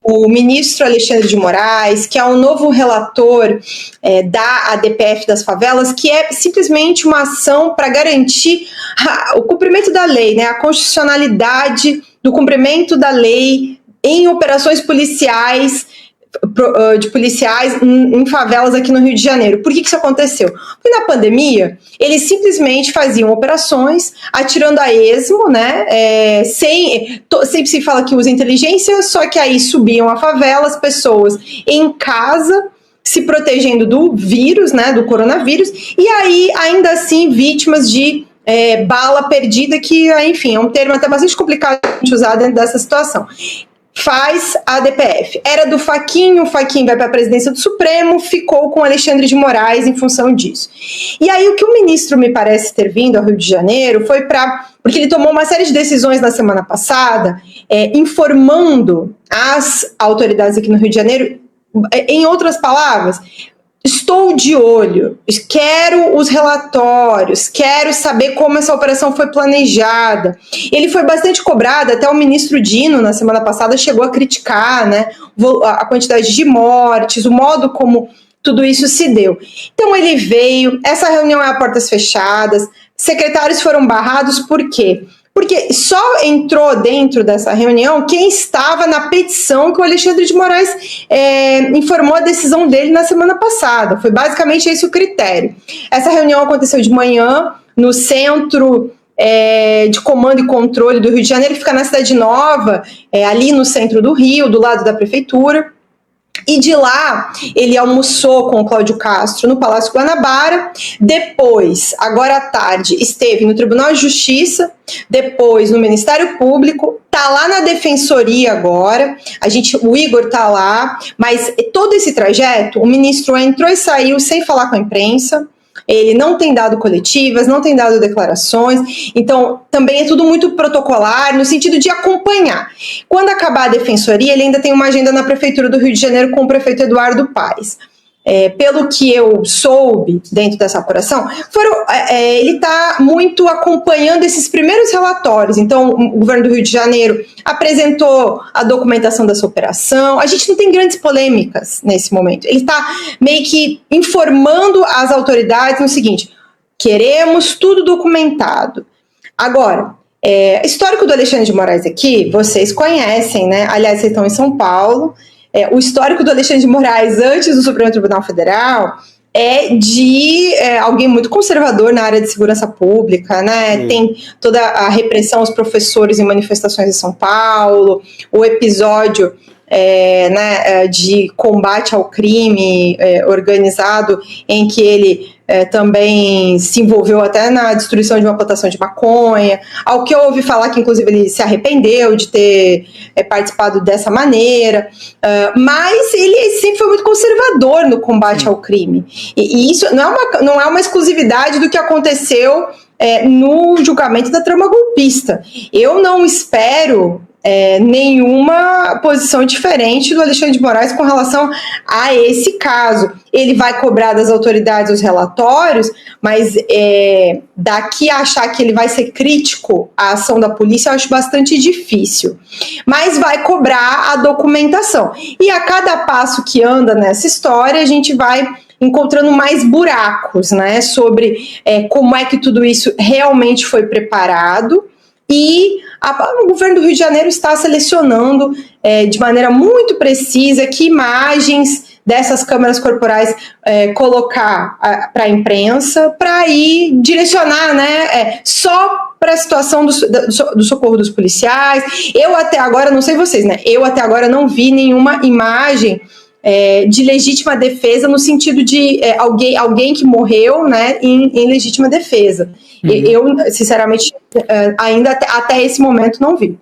o ministro Alexandre de Moraes, que é o novo relator da ADPF das favelas, que é simplesmente uma ação para garantir o cumprimento da lei, né, a constitucionalidade do cumprimento da lei em operações policiais, de policiais em favelas aqui no Rio de Janeiro. Por que isso aconteceu? Porque na pandemia, eles simplesmente faziam operações atirando a esmo, né? Sempre se fala que usa inteligência, só que aí subiam a favela, as pessoas em casa, se protegendo do vírus, né? Do coronavírus, e aí, ainda assim, vítimas de bala perdida, que, enfim, é um termo até bastante complicado de usar dentro dessa situação. Faz a ADPF. Era do Fachin, o Fachin vai para a presidência do Supremo, ficou com Alexandre de Moraes em função disso. E aí o que o ministro me parece ter vindo ao Rio de Janeiro foi porque ele tomou uma série de decisões na semana passada, informando as autoridades aqui no Rio de Janeiro, em outras palavras, estou de olho, quero os relatórios, quero saber como essa operação foi planejada. Ele foi bastante cobrado, até o ministro Dino, na semana passada, chegou a criticar, né, a quantidade de mortes, o modo como tudo isso se deu. Então ele veio, essa reunião é a portas fechadas, secretários foram barrados, por quê? Porque só entrou dentro dessa reunião quem estava na petição que o Alexandre de Moraes informou a decisão dele na semana passada. Foi basicamente esse o critério. Essa reunião aconteceu de manhã no Centro de Comando e Controle do Rio de Janeiro, que fica na Cidade Nova, ali no centro do Rio, do lado da prefeitura. E de lá, ele almoçou com o Cláudio Castro no Palácio Guanabara, depois, agora à tarde, esteve no Tribunal de Justiça, depois no Ministério Público, tá lá na Defensoria agora, o Igor tá lá, mas todo esse trajeto, o ministro entrou e saiu sem falar com a imprensa, ele não tem dado coletivas, não tem dado declarações, então também é tudo muito protocolar, no sentido de acompanhar. Quando acabar a defensoria, ele ainda tem uma agenda na Prefeitura do Rio de Janeiro com o prefeito Eduardo Paes. Pelo que eu soube dentro dessa apuração, ele está muito acompanhando esses primeiros relatórios. Então, o governo do Rio de Janeiro apresentou a documentação dessa operação. A gente não tem grandes polêmicas nesse momento. Ele está meio que informando as autoridades no seguinte: queremos tudo documentado. Agora, histórico do Alexandre de Moraes aqui, vocês conhecem, né? Aliás, vocês estão em São Paulo. O histórico do Alexandre de Moraes antes do Supremo Tribunal Federal é de alguém muito conservador na área de segurança pública, né? Tem toda a repressão aos professores em manifestações em São Paulo, o episódio de combate ao crime organizado, em que ele também se envolveu até na destruição de uma plantação de maconha, ao que eu ouvi falar que inclusive ele se arrependeu de ter participado dessa maneira, mas ele sempre foi muito conservador no combate ao crime, e isso não é uma exclusividade do que aconteceu no julgamento da trama golpista. Eu não espero nenhuma posição diferente do Alexandre de Moraes com relação a esse caso. Ele vai cobrar das autoridades os relatórios, mas daqui a achar que ele vai ser crítico à ação da polícia, eu acho bastante difícil. Mas vai cobrar a documentação. E a cada passo que anda nessa história, a gente vai encontrando mais buracos, né, sobre como é que tudo isso realmente foi preparado. E o governo do Rio de Janeiro está selecionando de maneira muito precisa que imagens dessas câmeras corporais colocar para a imprensa, para ir direcionar, né, só para a situação do socorro dos policiais. Eu até agora, não sei vocês, né, eu até agora não vi nenhuma imagem de legítima defesa, no sentido de alguém que morreu, né, em legítima defesa. Eu, sinceramente, ainda até esse momento não vi.